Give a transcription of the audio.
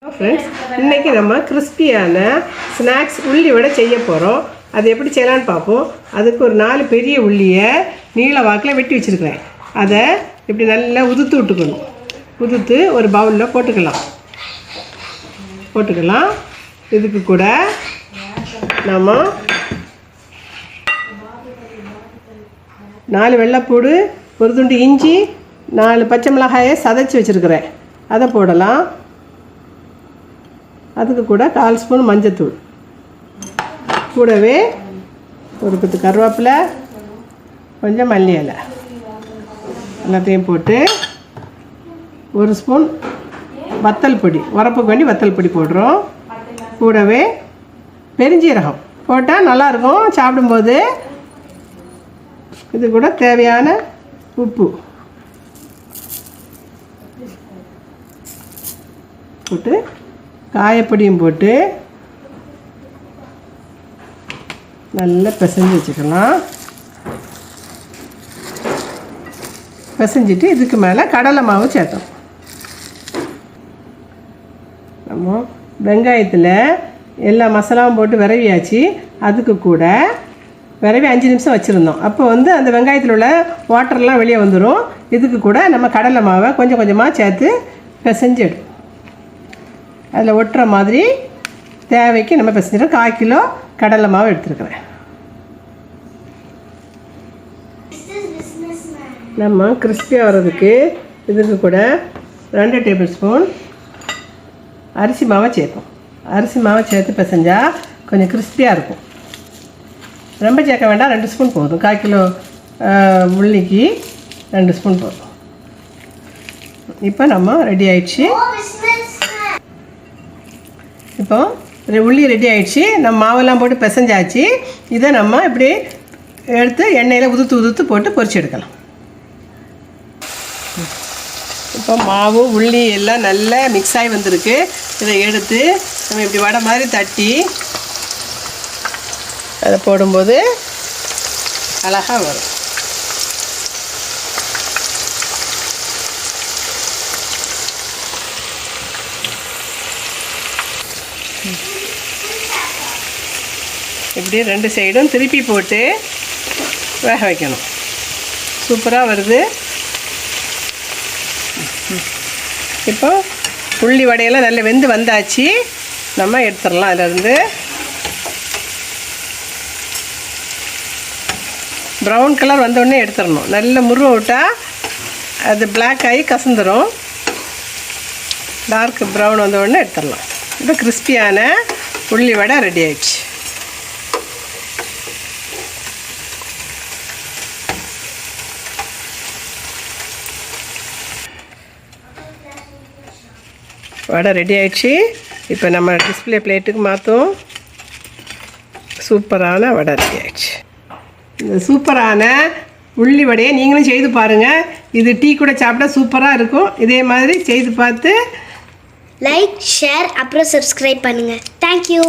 Friends इनके நம்ம கிறிஸ்பியான ஸ்நாக்ஸ் உள்ளி வடை செய்ய போறோம். அது எப்படி செய்யலாம்னு பாப்போம். அதுக்கு ஒரு 4 பெரிய உள்ளியை நீள வாக்குல வெட்டி வச்சிருக்கேன். அத இப்படி நல்லா உதுத்து விட்டுக்கணும். உதுத்து ஒரு பவுல்ல போட்டுக்கலாம். இதுக்கு கூட நாம 4 வெள்ளைப்பூடு, ஒரு துண்டு இஞ்சி, 4 பச்சை மிளகாயை சதைச்சு வச்சிருக்கேன். அதை போடலாம். அதுக்கு கூட 1/4 ஸ்பூன் மஞ்சத்தூள், கூடவே ஒரு கொத்து கருவேப்பிலை, கொஞ்சம் மல்லி இலை எல்லாத்தையும் போட்டு 1 ஸ்பூன் வத்தல் பொடி, உரப்புக்கு வேண்டி வத்தல் பொடி போடுறோம். கூடவே பெருஞ்சீரகம் போட்டால் நல்லாயிருக்கும் சாப்பிடும்போது. இது கூட தேவையான உப்பு போட்டு காயப்பொடியும் போட்டு நல்லா பிசைஞ்சு வச்சுக்கலாம். பிசைஞ்சிட்டு இதுக்கு மேலே கடலை மாவு சேர்த்தோம். நம்ம வெங்காயத்தில் எல்லா மசாலாவும் போட்டு விரவியாச்சு. அதுக்கு கூட விரவி 5 நிமிஷம் வச்சுருந்தோம். அப்போ அந்த வெங்காயத்தில் உள்ள வாட்டர்லாம் வெளியே வந்துடும். இதுக்கு கூட நம்ம கடலை மாவை கொஞ்சம் கொஞ்சமாக சேர்த்து பிசைஞ்சு எடுக்கும். அதில் ஒட்டுற மாதிரி தேவைக்கு நம்ம பிசைஞ்சிடும். 1/4 கிலோ கடலை மாவு எடுத்துருக்குறேன். நம்ம கிறிஸ்பியாக வர்றதுக்கு இதுக்கு கூட 2 டேபிள் ஸ்பூன் அரிசி மாவை சேர்ப்போம். அரிசி மாவை சேர்த்து பிசைஞ்சால் கொஞ்சம் கிறிஸ்பியாக இருக்கும். ரொம்ப சேர்க்க வேண்டாம், 2 ஸ்பூன் போதும். 1/4 கிலோ உள்ளிக்கு 2 ஸ்பூன் போதும். இப்போ நம்ம ரெடி ஆயிடுச்சு. இப்போ உள்ளி ரெடி ஆகிடுச்சு. நம்ம மாவெல்லாம் போட்டு பிசைஞ்சாச்சு. இதை நம்ம இப்படி எடுத்து எண்ணெயில் உதுத்து போட்டு பொரிச்சு எடுக்கலாம். இப்போ மாவு உள்ளி எல்லாம் நல்லா மிக்ஸ் ஆகி வந்திருக்கு. இதை எடுத்து நம்ம இப்படி வடை மாதிரி தட்டி அதை போடும்போது அழகாக வரும். இப்படி 2 சைடும் திருப்பி போட்டு வேக வைக்கணும். சூப்பராக வருது. இப்போ உள்ளி வடையெல்லாம் நல்லா வெந்து வந்தாச்சு. நம்ம எடுத்துடலாம். அதிலேருந்து ப்ரௌன் கலர் வந்தோடனே எடுத்துடணும். நல்ல முருவ விட்டால் அது பிளாக் ஆகி கசந்துடும். டார்க் ப்ரௌன் வந்தோடனே எடுத்துடலாம். இப்போ கிறிஸ்பியான உள்ளி வடை ரெடி ஆயிடுச்சு. வடை ரெடி ஆயிடுச்சு. இப்போ நம்ம டிஸ்பிளே பிளேட்டுக்கு மாற்றும். சூப்பரான வடை ரெடி ஆயிடுச்சு. இந்த சூப்பரான உள்ளி வடையை நீங்களும் செய்து பாருங்கள். இது டீ கூட சாப்பிட்டா சூப்பராக இருக்கும். இதே மாதிரி செய்து பார்த்து லைக், ஷேர், அப்புறம் சப்ஸ்கிரைப் பண்ணுங்கள். தேங்க்யூ.